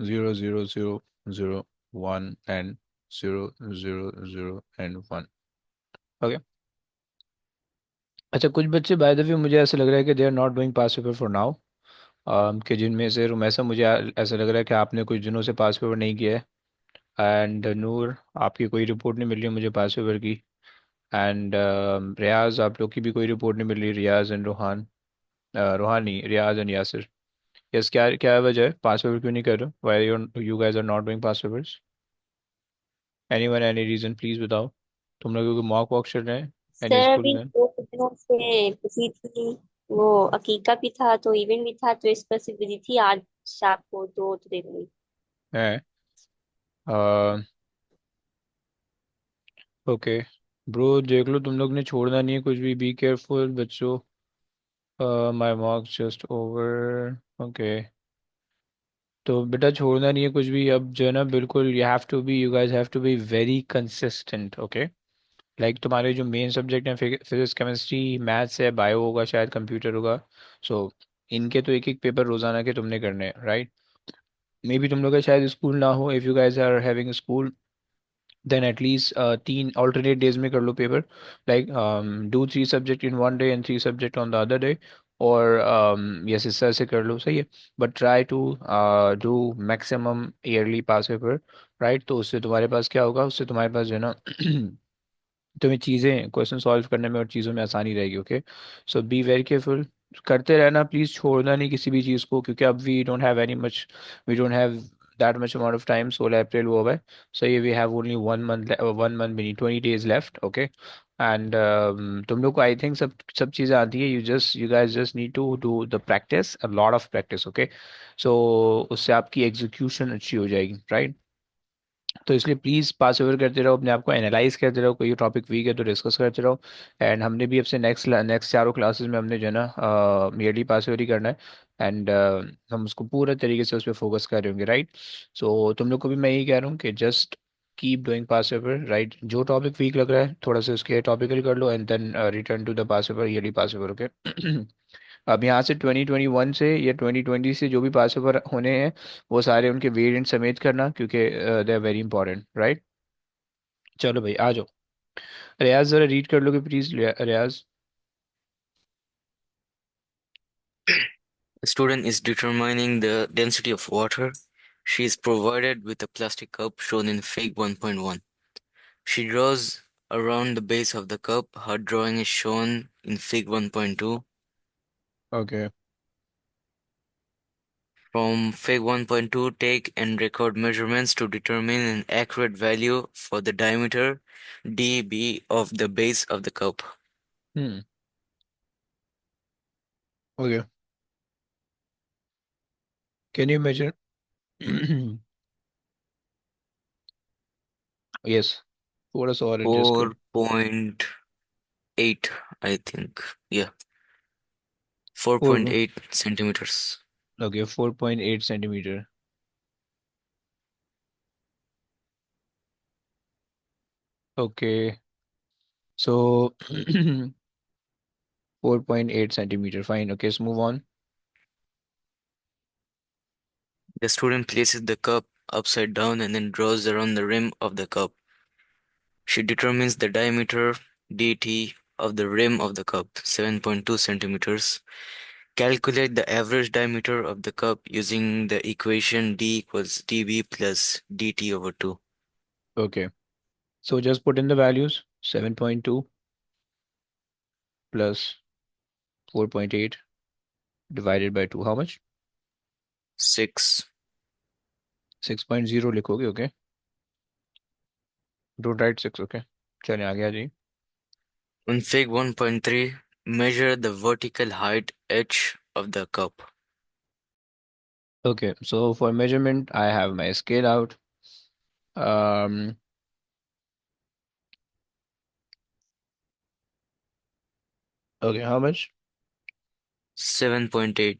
0 0 0 0 1 and 0 0 0 and 1. Okay. अच्छा, कुछ बच्चे बाय द वे मुझे ऐसा लग रहा है कि they are not doing past paper for now. कि जिनमें से रुमैसा, मुझे ऐसा लग रहा है कि आपने कुछ दिनों से पास पेपर नहीं किया है. एंड नूर, आपकी कोई रिपोर्ट नहीं मिल रही है मुझे पास पेपर की. एंड रियाज, आप लोग की भी कोई रिपोर्ट नहीं मिल रही. रियाज एंड रोहान, रोहान नहीं, रियाज एंड यासिर. यस, क्या क्या वजह है, पास पेपर क्यों नहीं कर रहे? Why you guys are not doing past papers? Anyone, any reason please बताओ. तुम लोगों के मॉक वॉक चल रहे हैं एनी सर स्कूल अभी में? 2 दिनों से बिजी थी। वो अकीका भी था तो इवेंट भी था तो इस पर से बिजी थी। आज शाम को 2 दिन हुई। है. ओके. ब्रो देख लो, तुम लोग ने छोड़ना नहीं है कुछ भी. बी केयरफुल बच्चों. My mock just over. Okay. तो बेटा छोड़ना नहीं है कुछ भी अब, जो है ना, बिल्कुल. You guys have to be very consistent. Okay. Like तुम्हारे जो मेन सब्जेक्ट हैं, फिजिक्स, केमिस्ट्री, मैथ्स है, बायो होगा शायद, कंप्यूटर होगा. सो इनके तो एक एक पेपर रोजाना के तुमने करने हैं, राइट? मे बी तुम लोग का शायद स्कूल ना हो. If you guys are having school, then at least 3 alternate days में कर लो paper. Like do 3 subject in one day and 3 subject on the other day. और यस, इस तरह से कर लो, सही है. But try to do maximum yearly past paper, right? तो उससे तुम्हारे पास क्या होगा, उससे तुम्हारे पास जो है ना तुम्हें चीज़ें, क्वेश्चन सॉल्व करने में और चीज़ों में आसानी रहेगी. Okay. So be very careful. करते रहना प्लीज़, छोड़ना नहीं किसी भी चीज़ को, क्योंकि अब we don't have that much amount of time. 16 April वो है. सो ये we have only 1 month, 1 month भी नहीं, 20 days लेफ्ट. ओके. एंड तुम लोग को आई थिंक सब सब चीज़ें आती है. You guys just need to do the practice, a lot of practice. Okay. So उससे आपकी एग्जीक्यूशन अच्छी हो जाएगी, राइट? तो इसलिए प्लीज़ पास ओवर करते रहो, अपने आप को एनालाइज करते रहो. कोई टॉपिक वीक है तो डिस्कस करते रहो. एंड हमने भी अब से नेक्स्ट चारों क्लासेस में हमने जो है ना ईयरली पास ओवर ही करना है. एंड हम उसको पूरे तरीके से उस पर फोकस कर रहे होंगे, राइट? सो तुम लोग को भी मैं यही कह रहा हूँ कि just keep doing pass over, right? जो टॉपिक वीक लग रहा है थोड़ा सा उसके टॉपिकल कर लो, and then return to the pass over, yearly pass over. Okay. अब यहाँ से 2021 से या 2020 से जो भी पास ओवर होने हैं, वो सारे उनके वेरिएंट समेत करना, क्योंकि they are very important, right? चलो भाई, आ जाओ. रियाज जरा रीड कर लोगे please, Riyaz? The student is determining the density of water. She is provided with a plastic cup shown in Fig 1.1. She draws around the base of the cup. Her drawing is shown in Fig 1.2. Okay. From Fig 1.2, take and record measurements to determine an accurate value for the diameter dB of the base of the cup. Hmm. Okay. Can you measure? Yes. थोड़ा सा और adjust कर. 4.8, I think. Yeah, four. 4.8 centimeters. Okay, 4.8 centimeter. Okay. So 4.8 centimeter, fine. Okay, move on. The student places the cup upside down and then draws around the rim of the cup. She determines the diameter dt of the rim of the cup, 7.2 centimeters. Calculate the average diameter of the cup using the equation d equals db plus dt over 2. Okay. So just put in the values. 7.2 plus 4.8 divided by 2, how much? 6. 6.0 लिखोगे. Okay. Don't write 6. Okay. चलिए आगे आ जाइए. On Fig 1.3, measure the vertical height h of the cup. Okay, so for measurement, I have my scale out. Um, okay, how much? 7.8.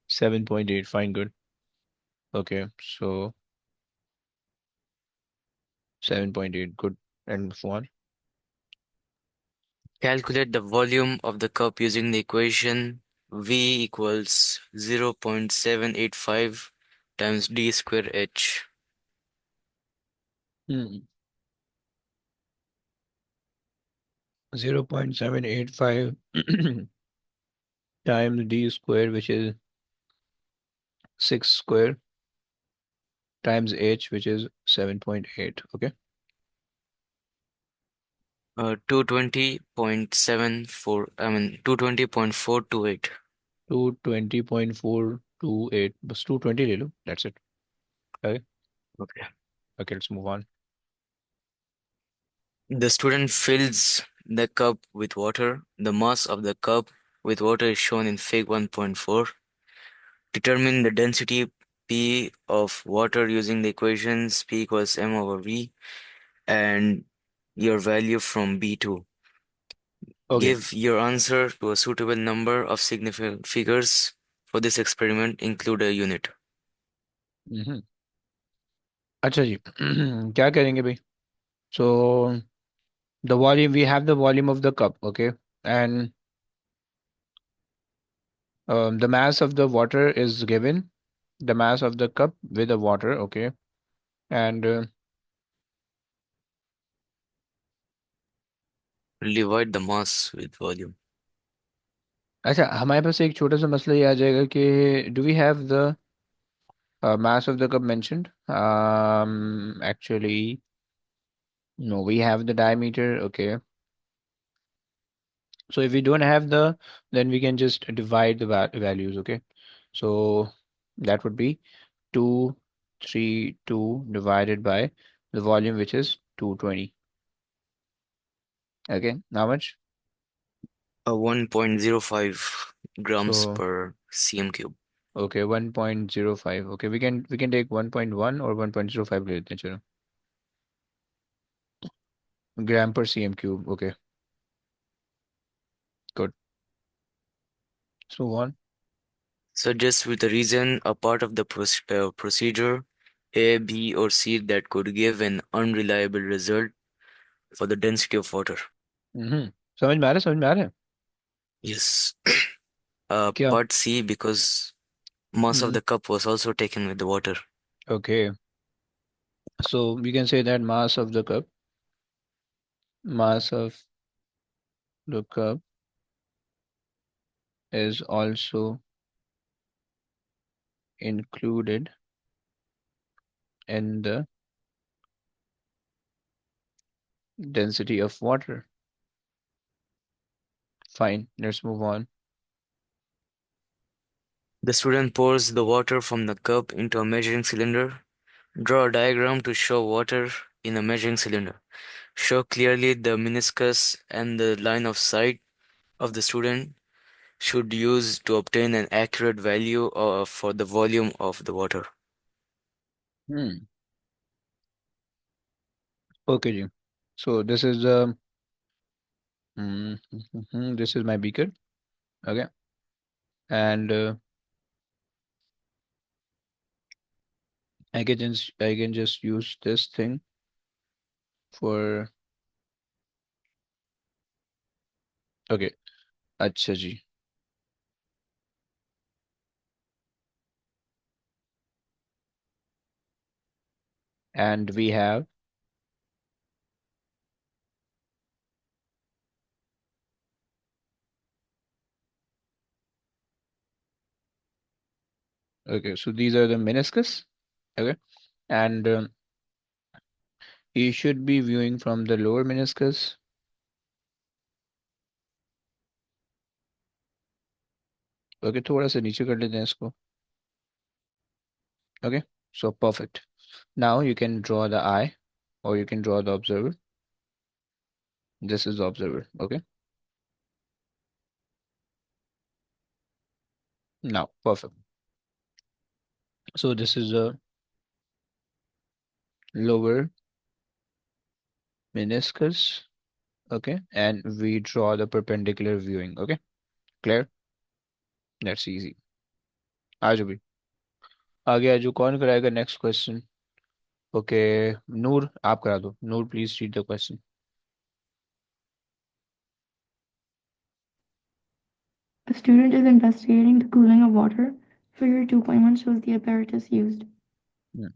7.8, fine, good. Okay, so 7.8, good. And one. Calculate the volume of the cup using the equation V equals 0.785 times d square h. 0.785 times d square, which is 6 square, times h, which is 7.8. Okay. 220.74, I mean 220.428. 220.428. बस 220 ले लो. That's it. Okay. Okay. Okay, let's move on. The student fills the cup with water. The mass of the cup with water is shown in Fig 1.4. Determine the density P of water using the equations P equals m over V and your value from B2. Okay. Give your answer to a suitable number of significant figures. For this experiment, include a unit. हम्म. अच्छा जी. क्या करेंगे भाई? So the volume, we have the volume of the cup, okay, and the mass of the water is given, the mass of the cup with the water, okay, and Divide the mass with volume. अच्छा, हमारे पास एक छोटा सा मसला ये आ जाएगा कि do we have the mass of the cup mentioned? Actually, no, we have the diameter, okay. So if we don't have the, then we can just divide the values, okay. So that would be 232 divided by the volume, which is 220. Okay, how much? 1.05 grams So per cm cube. okay, 1.05. Okay, we can take 1.1 or 1.05 ले लेते हैं, चलो. Gram per cm cube. Okay, good. Let's move on. So just with the reason, a part of the procedure A, B, or C that could give an unreliable result for the density of water. हम्म. समझ में आ रहा है, समझ में आ रहा है. Yes. क्या? Part C, because mass of hmm. the cup was also taken with the water. Okay, so we can say that mass of the cup is also included in the density of water. Fine, let's move on. The student pours the water from the cup into a measuring cylinder. Draw a diagram to show water in a measuring cylinder. Show clearly the meniscus and the line of sight of the student should use to obtain an accurate value for the volume of the water. Hmm. Okay, ji. So this is the this is my beaker. Okay, and I can just use this thing for. Okay, अच्छा जी. And we have. Okay, so these are the meniscus. Okay, and you should be viewing from the lower meniscus. Okay, थोड़ा सा नीचे कर लेते हैं इसको. Okay, so perfect. Now you can draw the eye, or you can draw the observer. This is the observer. Okay, now perfect. So this is the lower meniscus. Okay, and we draw the perpendicular viewing. Okay, clear? That's easy. आज भी आगे आजू कौन कराएगा next question? Okay, नूर आप करा दो. Noor please read the question. A student is investigating the cooling of water. Figure 2.1 shows the apparatus used. Hmm.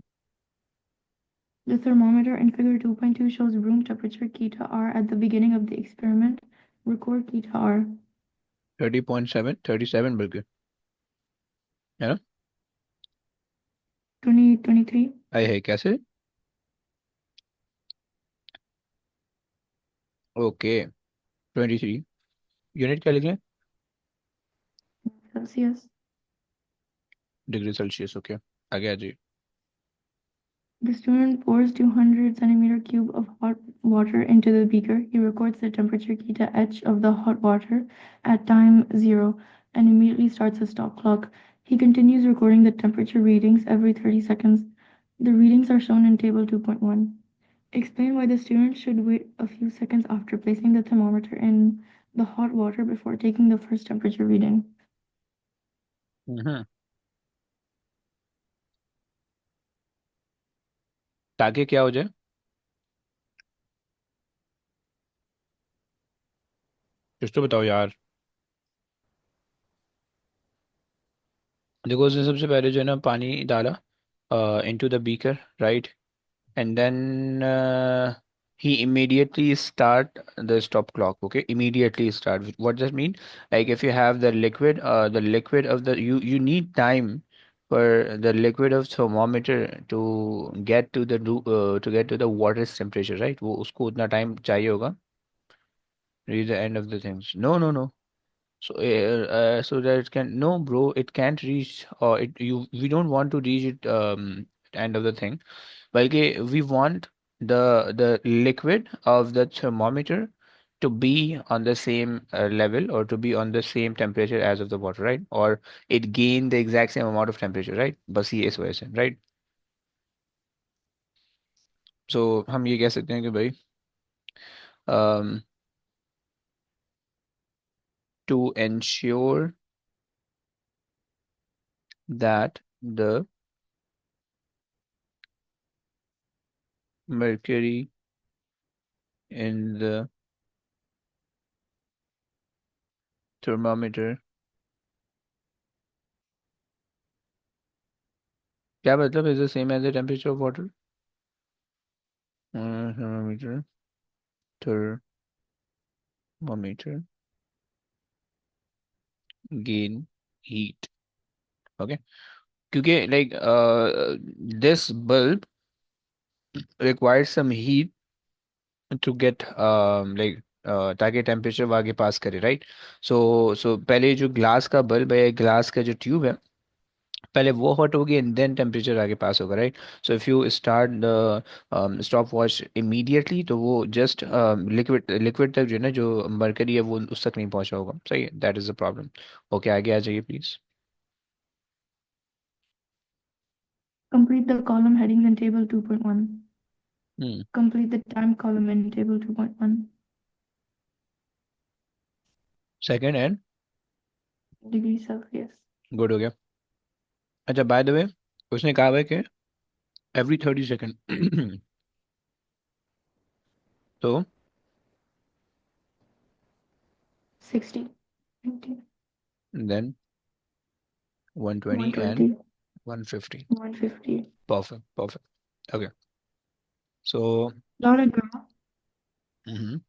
The thermometer in figure 2.2 shows room temperature Kita R at the beginning of the experiment. Record Kita R. 30.7 37 बल्कि है ना 23. आई है कैसे okay 23 unit क्या लिखें Celsius. Degree Celsius okay आगे आ जाइए The student pours 200 centimeter cube of hot water into the beaker. He records the temperature Kita H of the hot water at time 0 and immediately starts a stop clock. He continues recording the temperature readings every 30 seconds. The readings are shown in table 2.1. Explain why the student should wait a few seconds after placing the thermometer in the hot water before taking the first temperature reading. हम्म ताकि क्या हो जाए कुछ तो बताओ यार देखो उसने सबसे पहले जो है ना पानी डाला into the beaker right and then he immediately start the stop clock okay immediately start what does that mean like if you have the liquid of the you need time for the liquid of thermometer to get to to get to the water's temperature right वो उसको उतना time चाहिए होगा reach the end of the things no so so that it can no bro it can't reach or it you we don't want to reach it end of the thing बल्कि we want the liquid of the thermometer to be on the same level or to be on the same temperature as of the water right or it gain the exact same amount of temperature right बस ये इस वजह से right so हम ये कह सकते हैं कि भाई um, to ensure that the mercury in the thermometer क्या मतलब is the same as the temperature of water thermometer thermometer gain heat okay क्योंकि like this bulb requires some heat to get ताकि टेम्परेचर आगे पास करे right so पहले जो glass का bulb है ग्लास का जो ट्यूब है पहले वो हॉट होगी एंड देन टेम्परेचर आगे पास होगा right so if you start the stop watch immediately तो वो जस्ट लिक्विड लिक्विड तक जो है ना जो मरकरी है वो उस तक नहीं पहुंचा होगा सही है that is the problem okay आगे आ जाइए please Complete the column headings in table 2.1. Hmm Complete the time column in table 2.1. Second and Degree Celsius. Good हो गया अच्छा बाय द वे उसने कहा है कि एवरी 30 सेकेंड तो 60. 90. Then 120 and 120. 150 150. perfect okay so Plot a graph. mhm.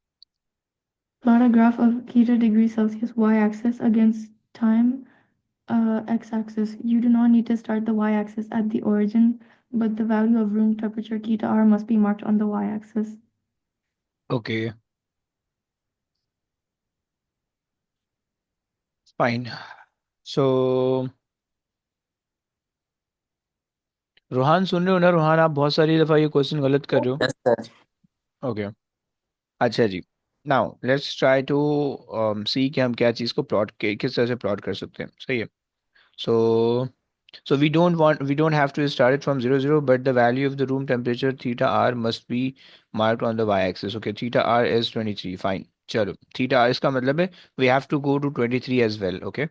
Plot a graph of Kita degree Celsius y-axis against time x-axis. You do not need to start the y-axis at the origin, but the value of room temperature Kita R must be marked on the y-axis. okay fine so Rohan सुन रहे हो ना रोहान आप बहुत सारी दफा ये question गलत कर रहे हो Yes, sir. ओके अच्छा जी नाउ लेट्स ट्राई टू सी कि हम क्या चीज़ को प्लॉट के किस तरह से प्लॉट कर सकते हैं सही है सो so we don't have to start it from 0 0 but the value of the room temperature theta r must be marked on the y-axis okay theta r is 23 fine चलो theta r इसका मतलब है we have to go to 23 as well okay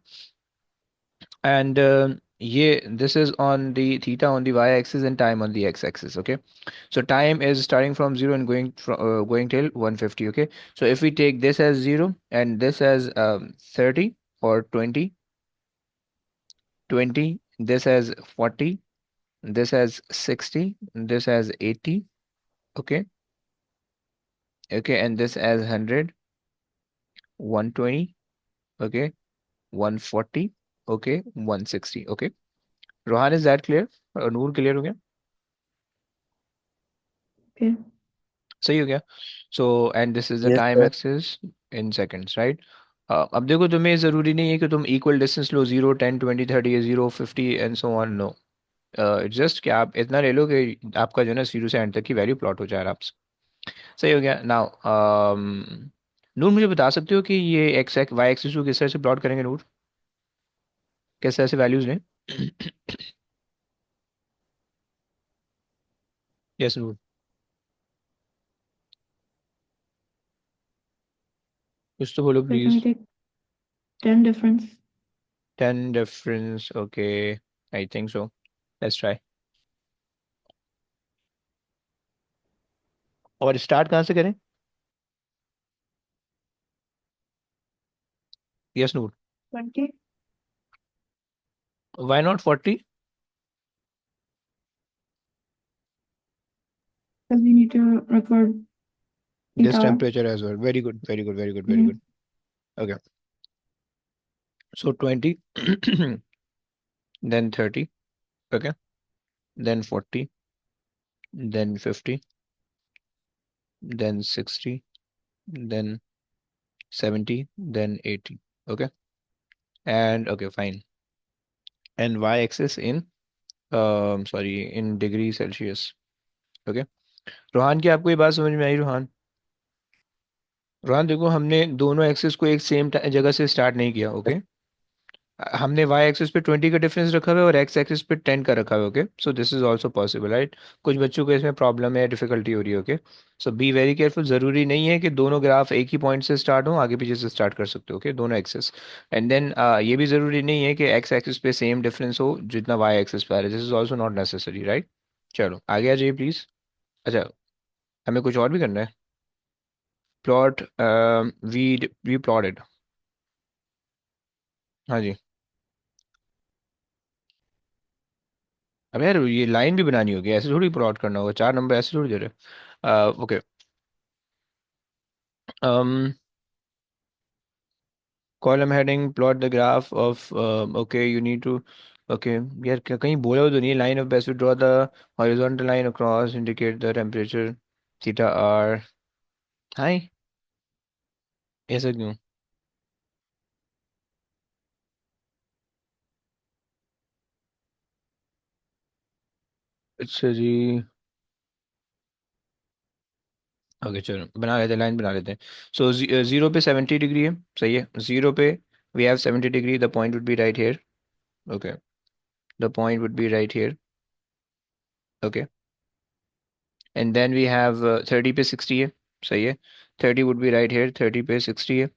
and ये this is on the theta on the y-axis and time on the x-axis okay so time is starting from 0 and going till 150 okay so if we take this as 0 and this as 30 or 20 this has 40, this has 60, this has 80, okay, okay, and this has 100, 120, okay, 140, okay, 160, okay. Rohan, is that clear? और नूर clear हो गया? Okay. सही हो गया. So and this is the Yes, time sir. Axis in seconds, right? अब देखो, तुम्हें ज़रूरी नहीं है कि तुम इक्वल डिस्टेंस लो, 0, 10, 20, 30 या 0, 50 and so on. No, just कि आप इतना ले लो कि आपका जो है ना शुरू से एंड तक की वैल्यू प्लॉट हो जाए आराम से. सही हो गया. नाउ नूर, मुझे बता सकते हो कि ये एक्स वाई एक्सिस को किस तरह से प्लॉट करेंगे नूर? किस तरह से वैल्यूज लें? यस नूर, कुछ तो बोलो So can we please. take 10 difference? 10 difference, okay, I think so. Let's try. और स्टार्ट कहाँ से करें? Yes Noor. 20? Why not 40? Because we need to record This 8 hours. temperature as well. Very good, very good, very good, very Mm-hmm. good. Okay. So 20, then 30, okay, then 40, then 50, then 60, then 70, then 80. Okay. And okay, fine. And y-axis in, sorry, in degree Celsius. Okay. Rohan, की आपको ये बात समझ में आई रोहान? रोहान देखो, हमने दोनों axis को एक सेम जगह से स्टार्ट नहीं किया. ओके. हमने वाई एक्सिस पे 20 का डिफरेंस रखा हुआ है और एक्स एक्सिस पे 10 का रखा हुआ है. Okay, so this is also possible, right? कुछ बच्चों को इसमें प्रॉब्लम है, डिफिकल्टी हो रही है. Okay, so be very careful. जरूरी नहीं है कि दोनों ग्राफ एक ही पॉइंट से स्टार्ट हो, आगे पीछे से स्टार्ट कर सकते हो. ओके, दोनों एक्सिस. एंड देन ये भी जरूरी नहीं है कि एक्स एक्सिस पे सेम डिफरेंस हो जितना वाई एक्सिस पे आ रहा है. This is also not necessary, right? चलो आगे आ जाइए प्लीज. अच्छा, हमें कुछ और भी करना है. Plot, we plotted. हाँ जी. अब यार ये लाइन भी बनानी होगी, ऐसे थोड़ी प्लॉट करना होगा, 4 नंबर ऐसे थोड़ी दे रहे. Okay. um column heading, plot the graph of, okay, you need to, okay, यार कहीं बोला हो तो नहीं? line of best to draw the horizontal line across, indicate the temperature theta r. हाय, ऐसा क्यों? अच्छा जी. ओके, चलो बना लेते हैं, लाइन बना लेते हैं. सो 0 पे 70 डिग्री है, सही है. 0 पे we have 70 degree, the point would be right here. Okay, the point would be right here. Okay, and then we have 30 पे 60 है, सही है. 30 would be right here, 30 पे 60 है.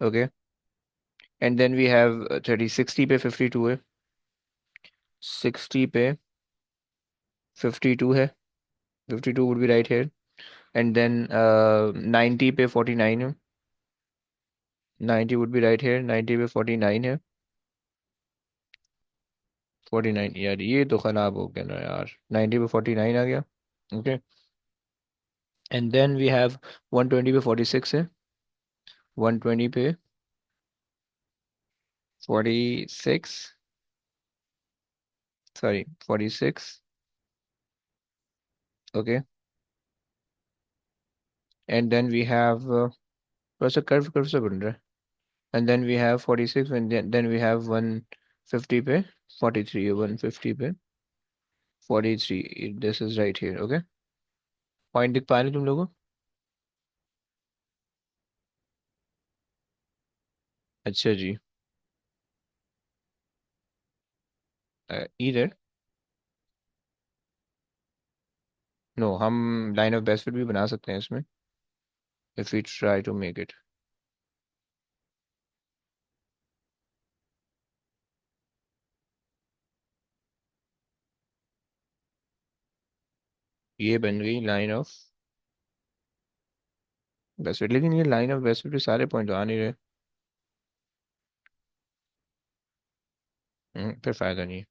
Okay, and then we have 30, 60 पे 52 है, 60 पे 52 है, 52 would be right here. And then 90 पे 49 है, 90 would be right here, 90 पे 49 है, 49. यार ये तो खराब हो गया ना यार, 90 पे 49 आ गया. Okay, and then we have 120 पे 46 है, 120 पे 46, sorry 46. Okay, and then we have, थोड़ा सा कर्व कर्व सा बन रहा है. And then we have 46, and then we have 150 पे 43 है, 150 पे 43. This is right here. Okay, point दिख पा रहे तुम लोगों को? अच्छा जी. इधर नो, हम लाइन ऑफ बेस्ट फिट भी बना सकते हैं इसमें, if we try to make it. ये बन गई लाइन ऑफ बेस्ट फिट, लेकिन ये लाइन ऑफ बेस्ट फिट पे सारे पॉइंट आ नहीं रहे. फिर फायदा नहीं।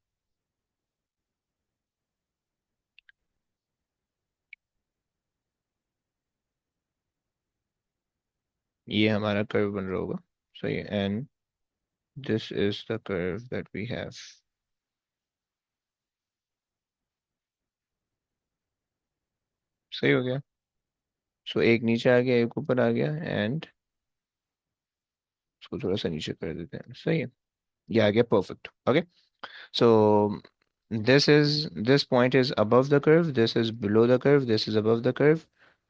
ये हमारा कर्व बन रहा होगा, सही है, and this is the curve that we have. सही हो गया। सो एक नीचे आ गया, एक ऊपर आ गया, एंड इसको थोड़ा सा नीचे कर देते हैं, सही है। ये आ गया perfect. Okay, so this point is above the curve, this is below the curve, this is above the curve,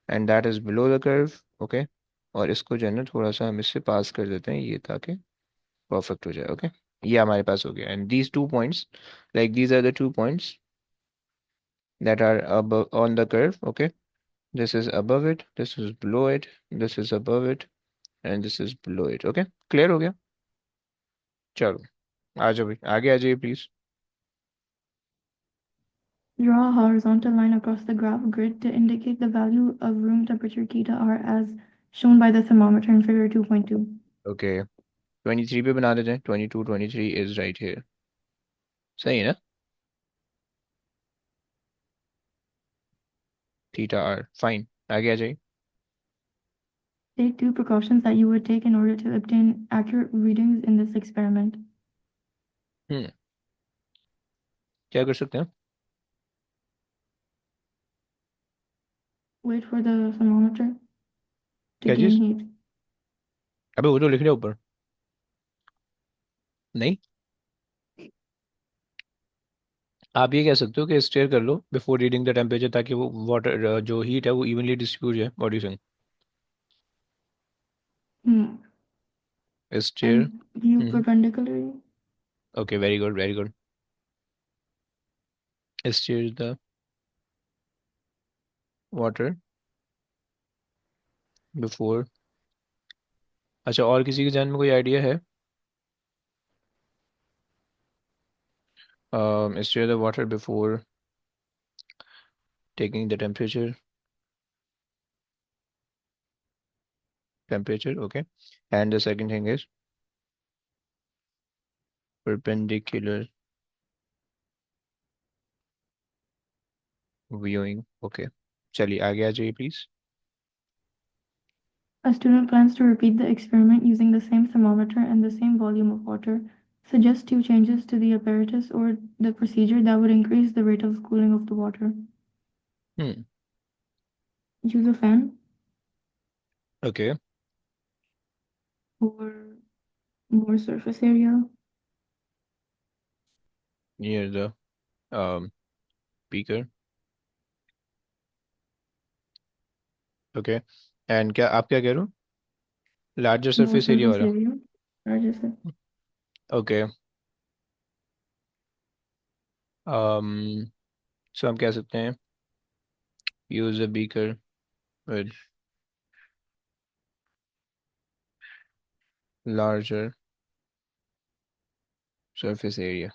and that is below the curve. Okay, और इसको जो है ना थोड़ा सा हम इससे पास कर देते हैं ये, ताकि परफेक्ट हो जाए। ओके, ये हमारे पास हो गया, and these 2 points, like these are the 2 points that are above on the curve. Okay, this is above it, this is below it, this is above it, and this is below it. Okay, clear हो गया। चलो आ जाओ भाई, आगे आ जाइए please. Draw a horizontal line across the graph grid to indicate the value of room temperature theta R as shown by the thermometer in figure 2.2. Okay, 23 पे बना देते हैं, 22, 23 इज राइट हियर। सही है ना? Theta R, fine. आगे आ जाइए। Take 2 precautions that you would take in order to obtain accurate readings in this experiment. हम्म, क्या कर सकते हैं? Wait for the thermometer to क्या gain चीज? heat. अबे वो तो लिख रहे ऊपर। नहीं, आप ये कह सकते हो कि स्टेयर कर लो बिफोर रीडिंग द टेम्परेचर, ताकि वो वाटर जो हीट है वो इवनली डिस्ट्रीब्यूट जाए। What do you think? Hmm. Stir. And view perpendicularly. Okay, very good very good. Stir the water before. अच्छा, और किसी के जहन में कोई आइडिया है? Stir the water before taking the temperature, okay, and the second thing is perpendicular viewing. Okay, चलिए आगे आ जाइए please. A student plans to repeat the experiment using the same thermometer and the same volume of water. Suggest 2 changes to the apparatus or the procedure that would increase the rate of cooling of the water. Hmm, Use a fan okay, or more surface area. Near the beaker. Okay, and क्या आप क्या कह रहे हो? Larger More surface area surface वाला। area. Larger surface. Okay, um सो हम कह सकते हैं use a beaker with larger surface area.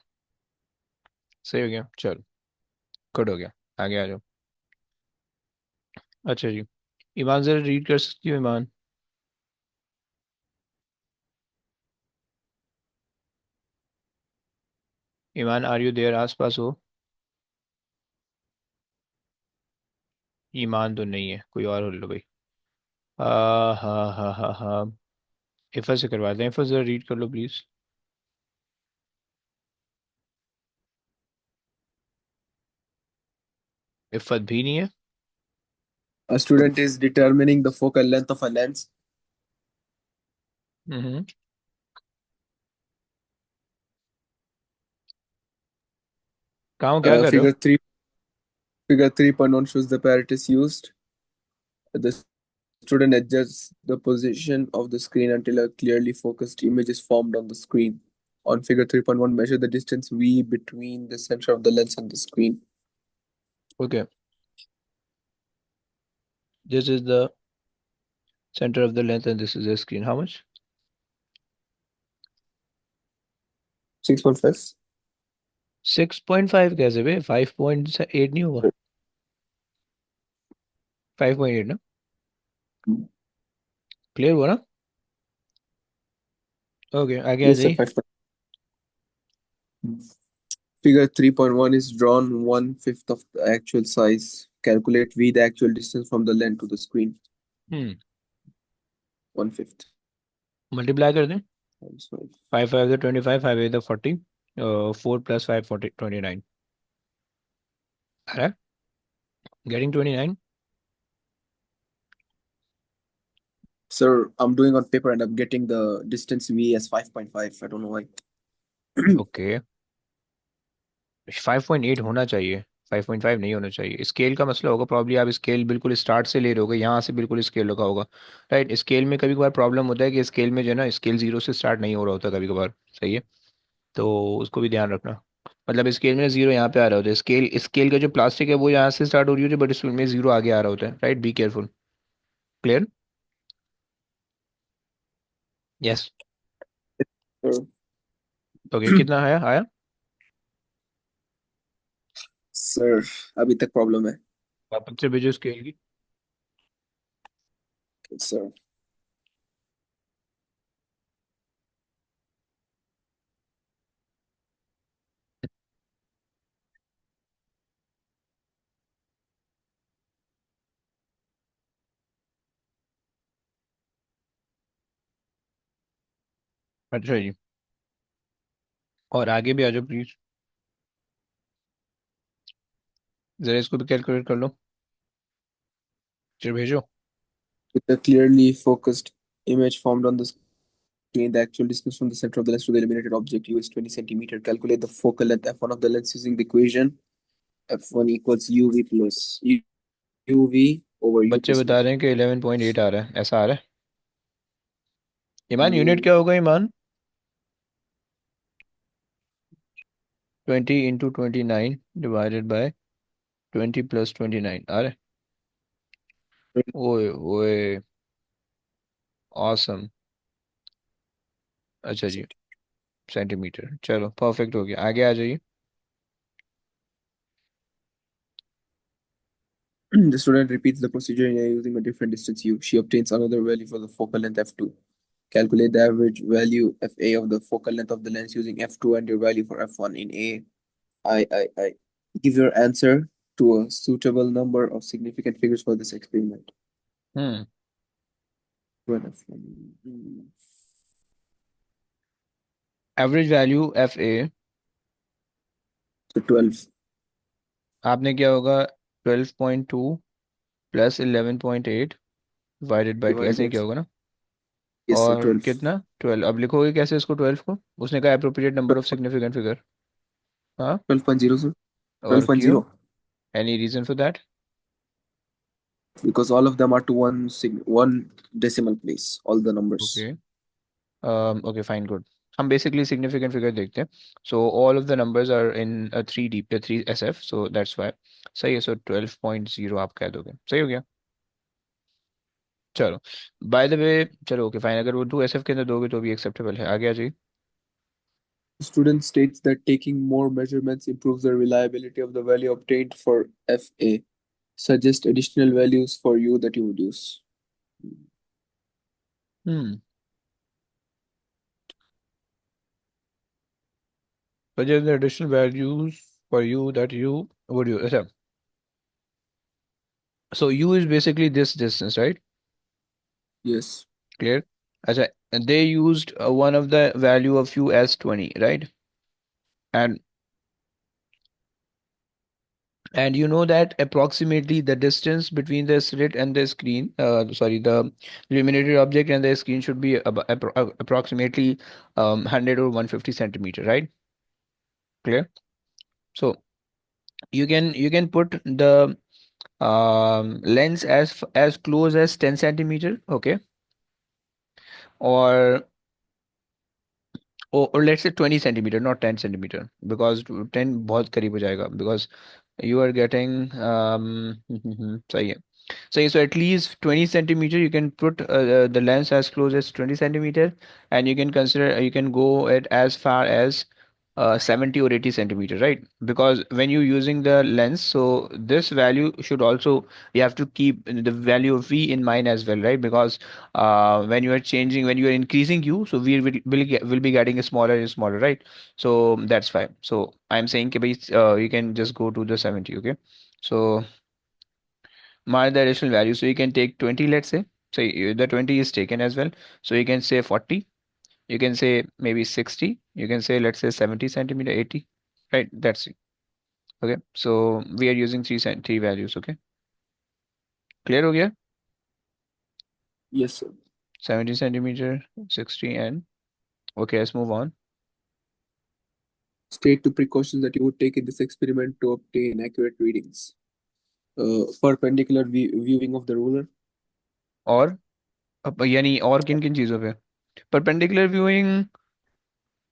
सही हो गया, चलो गुड हो गया। आगे आ जाओ। अच्छा जी, ईमान जरा रीड कर सकती हो ईमान? ईमान, आर यू देयर? आस पास हो? ईमान तो नहीं है, कोई और हो लो भाई। हाँ हाँ हाँ हाँ, इफ़ा से करवाते हैं। इफ़ा जरा रीड कर लो प्लीज। इफ़त भी नहीं है। A student is determining the focal length of a lens. हम्म, कहाँ हो, क्या कर रहे हो? Figure 3.1 shows the apparatus used. The student adjusts the position of the screen until a clearly focused image is formed on the screen. On figure 3.1, measure the distance V between the center of the lens and the screen. Okay, this is the center of the length and this is the screen. How much? 6.5. 6.5 कैसे बे? 5.8 नहीं होगा? 5.8 ना? Clear हुआ ना? Okay, आगे आ Yes, sir. जाइए। 5. Figure 3.1 is drawn 1/5 of the actual size. Calculate V, the actual distance from the lens to the screen. 1/5 multiply कर दें. times 5. 5 5 is 25, 5 8 is 40. 4 plus 5 40 29. आ रहा है? Getting 29. Sir, I'm doing on paper and I'm getting the distance V as 5.5. I don't know why. Okay. 5.8 होना चाहिए, 5.5 नहीं होना चाहिए. Scale का मसला होगा प्रॉब्ली. आप स्केल बिल्कुल स्टार्ट से ले रहे होगे, यहाँ से बिल्कुल स्केल रखा होगा. राइट. स्केल में कभी कभार प्रॉब्लम होता है कि स्केल में जो है ना, स्केल जीरो से स्टार्ट नहीं हो रहा होता कभी कभार. सही है. तो उसको भी ध्यान रखना. मतलब स्केल में जीरो यहाँ पे आ रहा होता है. स्केल स्केल का जो प्लास्टिक है वो यहाँ से स्टार्ट हो रही होती है, बट इसमें जीरो आगे आ रहा होता है. Right. Be careful. Clear. Yes. Sir, okay. कितना आया आया? sir, अभी तक प्रॉब्लम है. वापस से भेजो स्केल की. Sir, अच्छा जी. और आगे भी आ जाओ प्लीज. जरा इसको भी कैलकुलेट कर लो. चलो भेजो. with a clearly focused image formed on the screen, the actual distance from the center of the lens to the illuminated object U is 20 centimeter. Calculate the focal length f1 of the lens using the equation f1 equals uv plus uv over u बच्चे plus बता v. रहे हैं कि 11.8 आ रहा है. ऐसा आ रहा है. ईमान यूनिट Hmm, क्या होगा ईमान? 20 इंटू 29 डिवाइडेड बाय 20 प्लस 29 आ रहा है. ओए ओए. ऑसम. अच्छा जी. सेंटीमीटर. चलो परफेक्ट हो गया. आगे आ जाइए. The student repeats the procedure using a different distance u. She obtains another value for the focal length f2. Calculate the average value fa of the focal length of the lens using f2 and your value for f1 in a. I. Give your answer to a suitable number of significant figures for this experiment. Hmm. Well, f1. Average value F A. So 12 आपने क्या होगा? 12.2 plus 11.8 divided by 2. ऐसे ही divided. क्या होगा ना? Yes, sir, और 12. कितना? 12. अब लिखोगे कैसे इसको 12 को? उसने कहा appropriate number of significant figure. हाँ. 12.0, sir. और क्यों? 12.0. Any reason for that? Because all of them are to one decimal place, all the numbers. Okay. Okay fine good. हम बेसिकली सिग्निफिकेंट फिगर देखते हैं. So all of the numbers are in 3D 3SF, so that's why. सही है. सो 12.0 आप कह दोगे. सही हो गया. चलो. By the way. चलो ओके फाइन. अगर वो 2SF के अंदर दोगे तो भी एक्सेप्टेबल है. आगे आ जाइए. The student states that taking more measurements improves the reliability of the value obtained for FA. Suggest additional values for U that you would use. Hmm. Suggest the additional values for you that you would use. अच्छा. So U is basically this distance, right? Yes. Clear? अच्छा. They used one of the value of U as 20, right? And you know that approximately the distance between the slit and the screen, sorry, the illuminated object and the screen should be approximately 100 or 150 centimeter, right? Clear? So you can put the lens as close as 10 centimeter, okay, or or let's say 20 centimeter, not 10 centimeter, because 10 बहुत करीब हो जाएगा, because you are getting सही है. So at least 20 centimeter you can put the lens as close as 20 centimeter, and you can consider, you can go it as far as 70 or 80 centimeter, right? Because when you're using the lens, so this value should also, you have to keep the value of v in mind as well, right? Because when you are changing, when you are increasing u, so we will be getting a smaller and smaller, right? So that's fine. So I'm saying कि भाई, you can just go to the 70, okay? So mark the additional value. So you can take 20, let's say. So the 20 is taken as well. So you can say 40. You can say maybe 60. You can say, let's say 70 centimeter, 80. Right? That's it. Okay. So we are using three values. Okay. Clear हो गया? Yes, sir. 70 centimeter, 60 and okay, let's move on. State two precautions that you would take in this experiment to obtain accurate readings. Perpendicular viewing of the ruler. और यानी और किन किन चीजों पे? Perpendicular viewing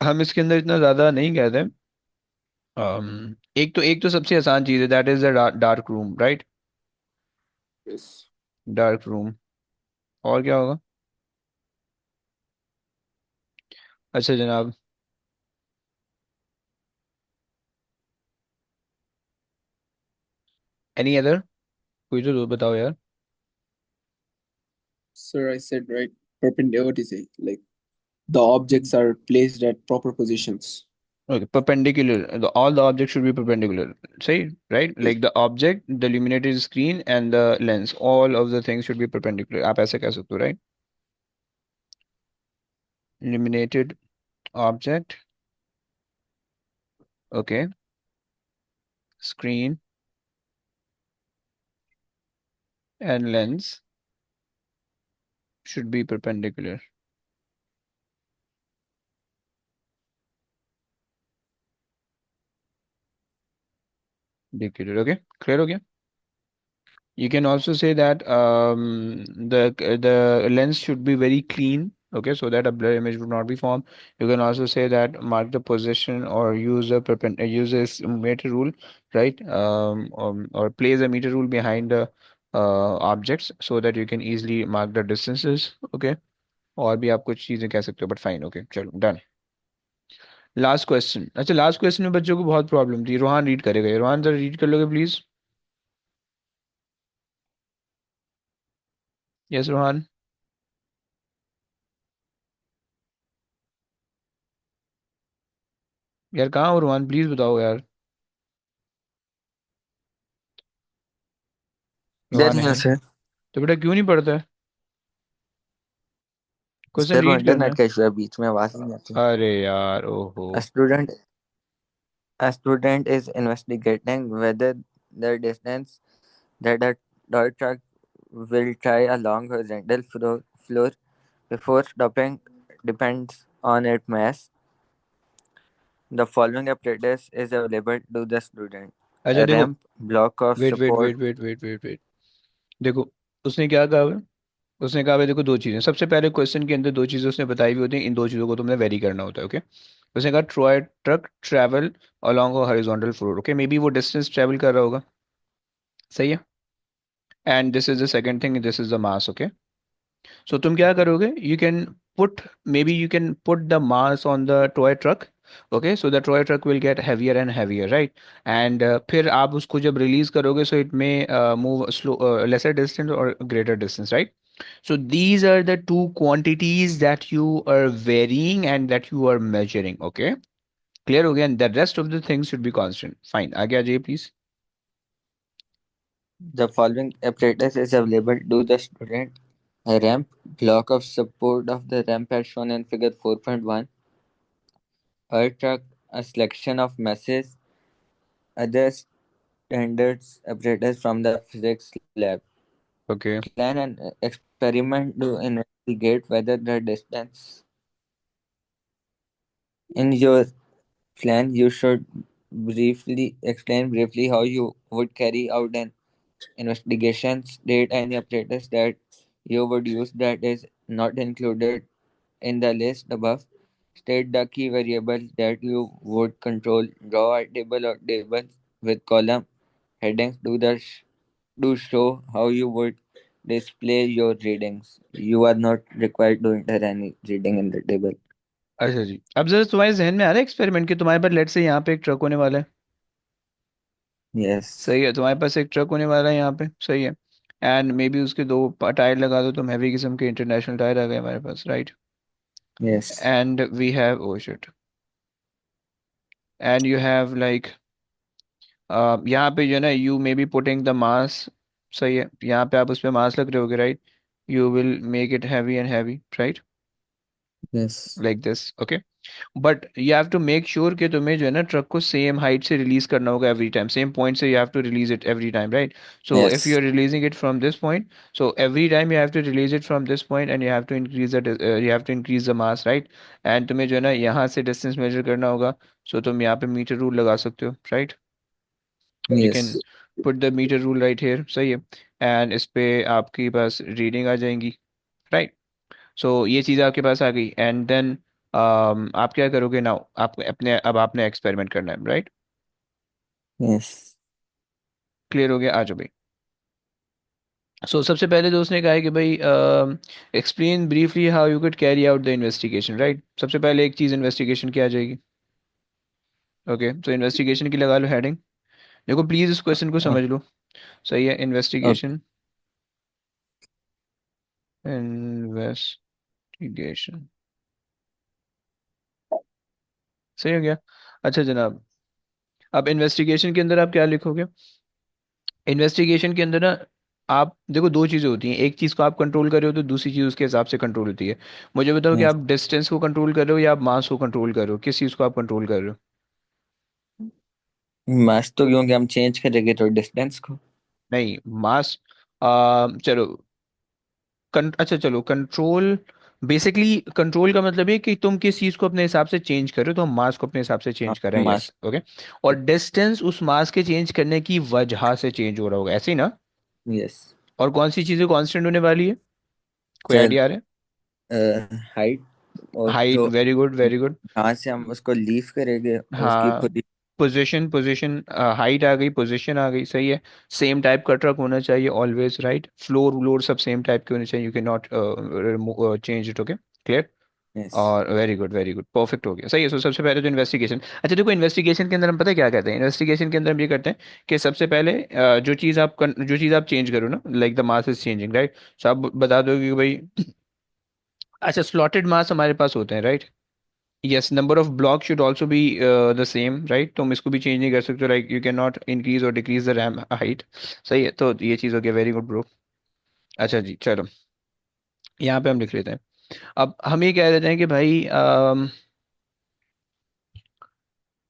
हम इसके अंदर इतना ज्यादा नहीं कहते हैं। एक तो सबसे आसान चीज है, that is the dark room, right? Yes. Dark room. और क्या होगा? अच्छा जनाब, एनी अदर? कोई तो बताओ यार। Sir, I said right. Perpendicular. What is it? Like the objects are placed at proper positions. Okay, perpendicular. All the objects should be perpendicular. Say, right? Yes. Like the object, the illuminated screen, and the lens. All of the things should be perpendicular. आप ऐसे कह सकते हो, right? Illuminated object, okay, screen and lens should be perpendicular. Perpendicular, okay? Clear हो गया? You can also say that the lens should be very clean, okay, so that a blur image would not be formed. You can also say that mark the position or use a meter rule, right? Or place a meter rule behind the objects so that you can easily mark the distances, okay? और भी आप कुछ चीजें कह सकते हो, but fine, okay, चलो done. Last question. अच्छा, लास्ट क्वेश्चन में बच्चों को बहुत प्रॉब्लम थी। रोहान रीड करेगा। रोहान जरा रीड कर लोगे प्लीज? यस रोहान। यार कहाँ हो रोहान, प्लीज बताओ यार। इधर रोहान ही हूँ है? सर। तो बेटा क्यों नहीं पढ़ता है? क्वेश्चन सर वो रीड करना इंटरनेट है। का इशू है, बीच में आवाज नहीं आती। अरे यार, ओहो। A student is investigating whether the distance that a toy truck will try along horizontal floor before stopping depends on its mass. The following apparatus is available to the student: अच्छा a देखो, ramp, block of weight weight support. Weight weight weight weight weight देखो, उसने क्या कहा है? उसने कहा है देखो, दो चीजें। सबसे पहले क्वेश्चन के अंदर दो चीजें उसने बताई हुई होती हैं, इन दो चीजों को तुमने वेरी करना होता है, ओके? उसने कहा toy truck travel along a horizontal floor, okay, may be वो डिस्टेंस ट्रैवल कर रहा होगा। सही है। And this is the second thing, this is the mass, okay? So तुम क्या करोगे? You can put, maybe you can put the mass on the toy truck, okay, so the toy truck will get heavier and heavier, right? And फिर आप उसको जब release करोगे, so it may move slow, lesser distance or greater distance, right? So these are the two quantities that you are varying and that you are measuring, okay? Clear हो गया? And the rest of the things should be constant. Fine, आगे आ जाइए please. The following apparatus is available to the student: a ramp, block of support of the ramp as shown in figure 4.1, a truck, a selection of masses, other standards apparatus from the physics lab. Okay. Plan an experiment to investigate whether the distance. In your plan, you should explain briefly how you would carry out an investigation. State any apparatus that you would use that is not included in the list above. State the key variables that you would control. Draw a table or tables with column headings to show how you would display your readings. You are not required to enter any reading in the table. अच्छा जी, अब जरा तुम्हारे जहन में आ रहा है experiment कि तुम्हारे पास लेट से यहाँ पे एक ट्रक होने वाला है। यस। सही है, तुम्हारे पास एक ट्रक होने वाला है यहाँ पे, सही है। एंड मे बी उसके दो टायर लगा दो तुम, हैवी किस्म के इंटरनेशनल टायर आ गए हमारे पास, right. Yes. And we have, oh shit, and you have like, यहाँ पे जो है ना, you may be putting the mass, सही है, यहाँ पे आप उस पे मास लग रहे होगे, right. You will make it heavy and heavy, right, yes. Like this, okay. But you have to make sure कि तुम्हें जो है ना ट्रक को सेम हाइट से रिलीज करना होगा एवरी टाइम, सेम पॉइंट से you have to release it every time, right. So if you yes. Are releasing it from this point, so every time you have to release it from this point and you have to increase you have to increase the mass, right। and तुम्हें जो है ना यहाँ से distance measure करना होगा, so तुम यहाँ पे मीटर रूल लगा सकते हो, right। you yes. can put the meter rule right here, सही है। and इस पे आपके पास रीडिंग आ जाएंगी, right। सो ये चीज़ आपके पास आ गई, एंड देन आप क्या करोगे नाउ, आप अपने, अब आपने एक्सपेरिमेंट करना है, राइट। यस। क्लियर हो गया, आ जाओ भाई। सो सबसे पहले दोस्त ने कहा है कि भाई explain briefly how you could carry out the investigation, right. सबसे पहले एक चीज़ इन्वेस्टिगेशन की आ जाएगी, ओके। तो इन्वेस्टिगेशन की लगा लो हेडिंग। देखो प्लीज़ इस क्वेश्चन को समझ लो, सही है। ओके। इन्वेस्टिगेशन, इन्वेस्टिगेशन, सही हो गया। अच्छा जनाब, अब इन्वेस्टिगेशन के अंदर आप क्या लिखोगे। इन्वेस्टिगेशन के अंदर ना, आप देखो दो चीज़ें होती हैं, एक चीज़ को आप कंट्रोल कर रहे हो तो दूसरी चीज़ उसके हिसाब से कंट्रोल होती है। मुझे बताओ कि यस। आप डिस्टेंस को कंट्रोल कर रहे हो या आप मास को कंट्रोल कर रहे हो, किस चीज़ को आप कंट्रोल कर रहे हो। मास तो क्योंकि हम चेंज करेंगे तो डिस्टेंस को। नहीं, मास, चलो, अच्छा चलो, कंट्रोल, बेसिकली कंट्रोल का मतलब है कि तुम किस चीज़ को अपने हिसाब से चेंज कर रहे हो, तो हम मास को अपने हिसाब से हाँ, चेंज कर रहे हैं, मास। Yes, okay. और डिस्टेंस उस मास के चेंज करने की वजह से चेंज हो रहा होगा, ऐसे ही ना। यस। और कौन सी चीज़ें कांस्टेंट होने वाली है, कोई सर, आइडिया आ रहा है। हाइट, और हाइट, जो वेरी गुड वेरी गुड। जहाँ से हम उसको लीव करेंगे उसकी हाँ, पोजीशन। पोजीशन, पोजीशन, हाइट आ गई, पोजीशन आ गई, सही है। सेम टाइप का ट्रक होना चाहिए ऑलवेज, राइट। फ्लोर व्लोर सब सेम टाइप के होने चाहिए, you can not change it, okay, clear. Yes. और वेरी गुड परफेक्ट हो गया, सही है। सो सबसे पहले तो इन्वेस्टिगेशन, अच्छा देखो इन्वेस्टिगेशन के अंदर हम पता है क्या कहते हैं, इन्वेस्टिगेशन के अंदर हम ये करते हैं कि सबसे पहले जो चीज़ आप चेंज करो ना, like the mass is changing, right. So आप बता दो कि भाई, अच्छा स्लॉटेड मास हमारे पास होते हैं, right. Yes, number of block should also be the same, right. तुम इसको भी चेंज नहीं कर सकते, like you can not increase और डिक्रीज द रैम हाइट, सही है। तो ये चीज़ हो गया, वेरी गुड ब्रो। अच्छा जी चलो, यहाँ पे हम लिख लेते हैं। अब हम ये कह देते हैं कि भाई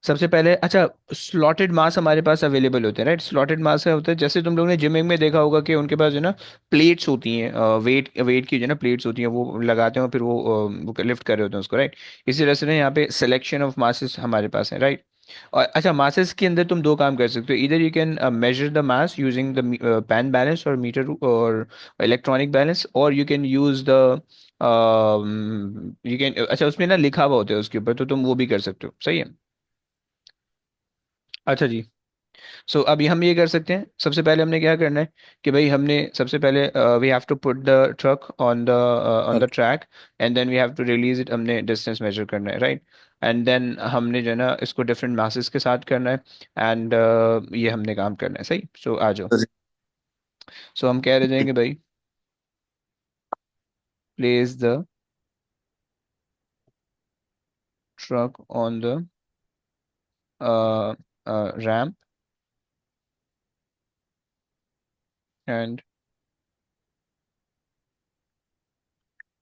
सबसे पहले, अच्छा, स्लॉटेड मास हमारे पास अवेलेबल होते हैं, राइट। स्लॉटेड मास का होता है, जैसे तुम लोग ने जिमिंग में देखा होगा कि उनके पास जो है ना प्लेट्स होती हैं, वेट वेट की जो है ना प्लेट्स होती हैं, वो लगाते हैं और फिर वो लिफ्ट कर रहे होते हैं उसको, राइट। इसी तरह से ना यहाँ पे सिलेक्शन ऑफ मासेस हमारे पास है, राइट। और अच्छा, मासेस के अंदर तुम दो काम कर सकते हो, इधर you can measure the mass using the pan balance और मीटर और इलेक्ट्रॉनिक बैलेंस, और you can use the, you can, अच्छा उसमें ना लिखा हुआ होता है उसके ऊपर, तो तुम वो भी कर सकते हो, सही है। अच्छा जी, सो अभी हम ये कर सकते हैं, सबसे पहले हमने क्या करना है कि भाई हमने सबसे पहले we have to put the truck on the okay. Track, and then we have to release it, हमने डिस्टेंस मेजर करना है, राइट। एंड देन हमने जो है ना इसको डिफरेंट मासेस के साथ करना है, एंड ये हमने काम करना है, सही। सो आ जाओ। सो हम कह रहे हैं कि भाई place the truck on the ramp and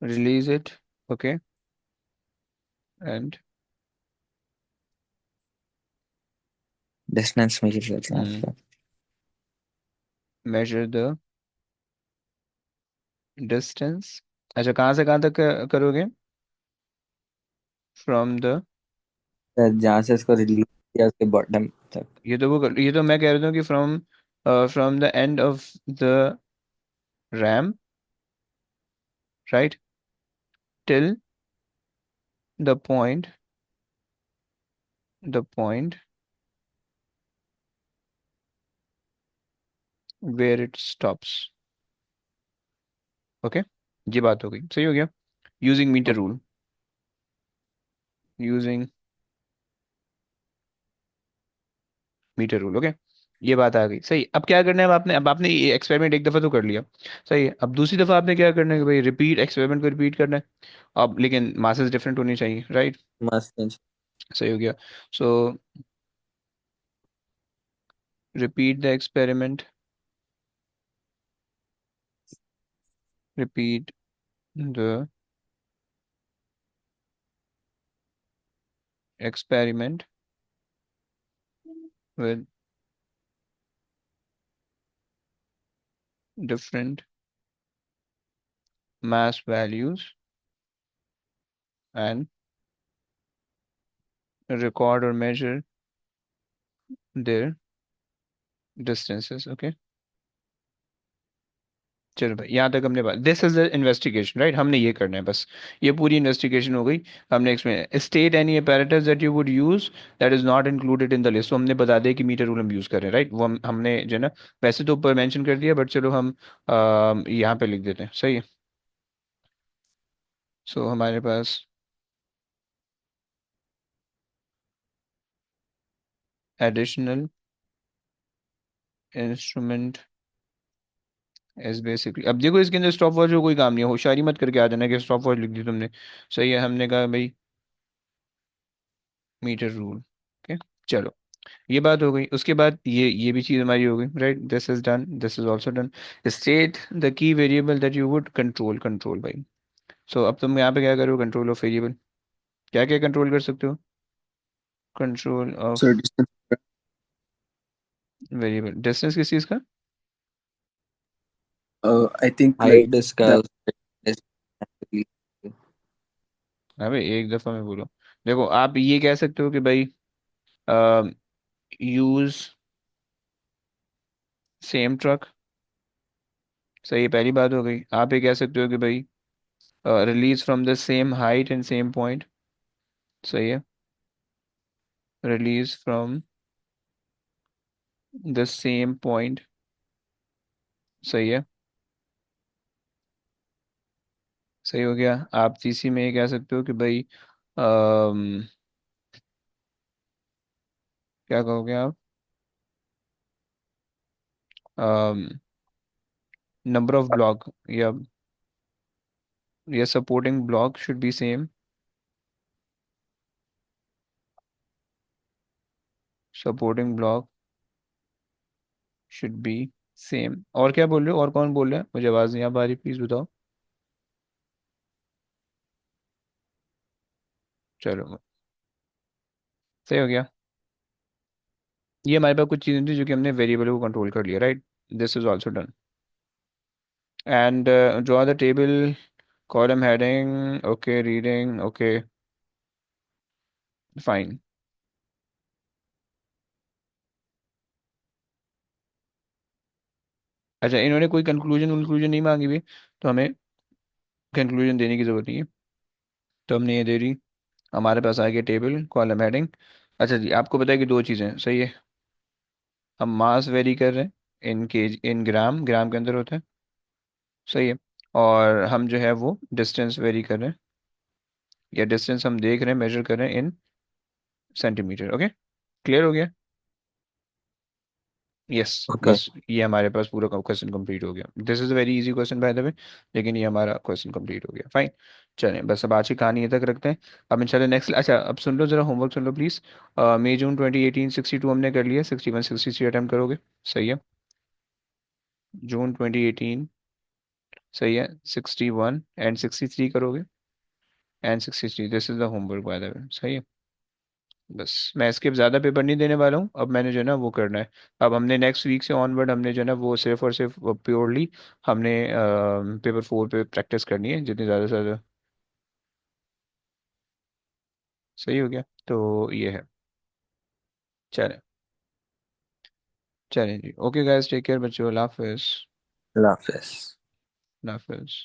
release it, okay, and distance measure करते हैं आपका। measure the distance, अच्छा कहाँ से कहाँ तक करोगे, फ्रॉम द, सर, जहाँ से इसको रिलीज किया उसके बॉटम तक। ये तो मैं कह रहा हूँ कि from the end of the ramp, right, till the point where it stops, okay. ये बात हो गई, सही हो गया, using metre rule. Using metre rule. Okay, ये बात आ गई। सही, अब क्या करना है? अब आपने ये एक्सपेरिमेंट एक दफ़ा तो कर लिया, सही है। अब दूसरी दफ़ा आपने क्या करना है कि भाई रिपीट एक्सपेरिमेंट को रिपीट करना है। अब लेकिन मासेस डिफरेंट होनी चाहिए, राइट? मस्त। सही हो गया। सो repeat the experiment, repeat the experiment with different mass values and record or measure their distances। Okay, चलो भाई यहाँ तक हमने बात, this is the investigation, right? हमने ये करना है बस, ये पूरी इन्वेस्टिगेशन हो गई। हमने इसमें state any apparatus that you would use that is not included in the list. तो हमने बता दिया कि मीटर रूल हम यूज कर रहे हैं, राइट? वो हमने जो है ना, वैसे तो ऊपर मेंशन कर दिया, बट चलो हम यहाँ पे लिख देते हैं, सही है। सो हमारे पास एडिशनल इंस्ट्रूमेंट एस बेसिकली, अब देखो इसके अंदर स्टॉप वॉच का कोई काम नहीं है, होशियारी मत करके आ जाना कि स्टॉप वॉच लिख दी तुमने। सही है, हमने कहा भाई मीटर रूल। ओके, चलो ये बात हो गई। उसके बाद ये भी चीज़ हमारी हो गई, right? This is done, this is also done. State the key variable that you would control, control भाई। सो अब तुम यहाँ पे क्या करो? कंट्रोल ऑफ वेरिएबल, क्या क्या कंट्रोल कर सकते हो? Control So of distance, variable, distance किस चीज़ का? I think like Height is that. curves. Is अबे एक दफ़ा में बोलो। देखो आप ये कह सकते हो कि भाई यूज सेम ट्रक। सही है, पहली बात हो गई। आप ये कह सकते हो कि भाई release from the same height and same point. सही है, release from the same point. सही है, सही हो गया। आप तीसरी में ये कह सकते हो कि भाई क्या कहोगे आप? नंबर ऑफ ब्लॉक, या supporting block should be same, supporting block should be same. और क्या बोल रहे हो? और कौन बोल रहा है? मुझे आवाज़ नहीं आ पा रही, प्लीज़ बताओ। चलो सही हो गया। ये हमारे पास कुछ चीज़ें थी जो कि हमने वेरिएबल को कंट्रोल कर लिया, right? This is also done. And draw the table, column heading, okay, reading, okay, fine. अच्छा, इन्होंने कोई कंक्लूजन वंक्लूजन नहीं मांगी हुई, तो हमें कंक्लूजन देने की जरूरत नहीं है, तो हमने ये दे दी। हमारे पास आ गया टेबल, कॉलम हेडिंग। अच्छा जी, आपको पता है कि दो चीज़ें, सही है। हम मास वेरी कर रहे हैं इन केज, इन ग्राम, ग्राम के अंदर होता है, सही है। और हम जो है वो डिस्टेंस वेरी कर रहे हैं, या डिस्टेंस हम देख रहे हैं, मेजर कर रहे हैं इन सेंटीमीटर। ओके, क्लियर हो गया? Yes, okay. बस ये हमारे पास पूरा क्वेश्चन कंप्लीट हो गया। This is a very easy question by the way, लेकिन ये हमारा क्वेश्चन कंप्लीट हो गया, फाइन। चलें, बस अब आज की कहानी ये तक रखते हैं। अब इंशाल्लाह नेक्स्ट, अच्छा अब सुन लो ज़रा, होमवर्क सुन लो प्लीज़। मई जून 2018 62 हमने कर लिया, 61 63 अटैम्प्ट करोगे, सही है। जून 2018, सही है, 61 एंड 63 करोगे, and 63, this is the homework by the way, सही है। बस मैं इसके ज़्यादा पेपर नहीं देने वाला हूँ, अब मैंने जो है ना वो करना है। अब हमने नेक्स्ट वीक से ऑनवर्ड हमने जो है ना वो सिर्फ और सिर्फ प्योरली हमने पेपर 4 पे प्रैक्टिस करनी है, जितनी ज़्यादा से ज़्यादा। सही हो गया, तो ये है। चलें, चलें जी, ओके गाइस, टेक केयर बच्चों, अल्लाह हाफिज़। Love this. अल्लाह हाफिज़।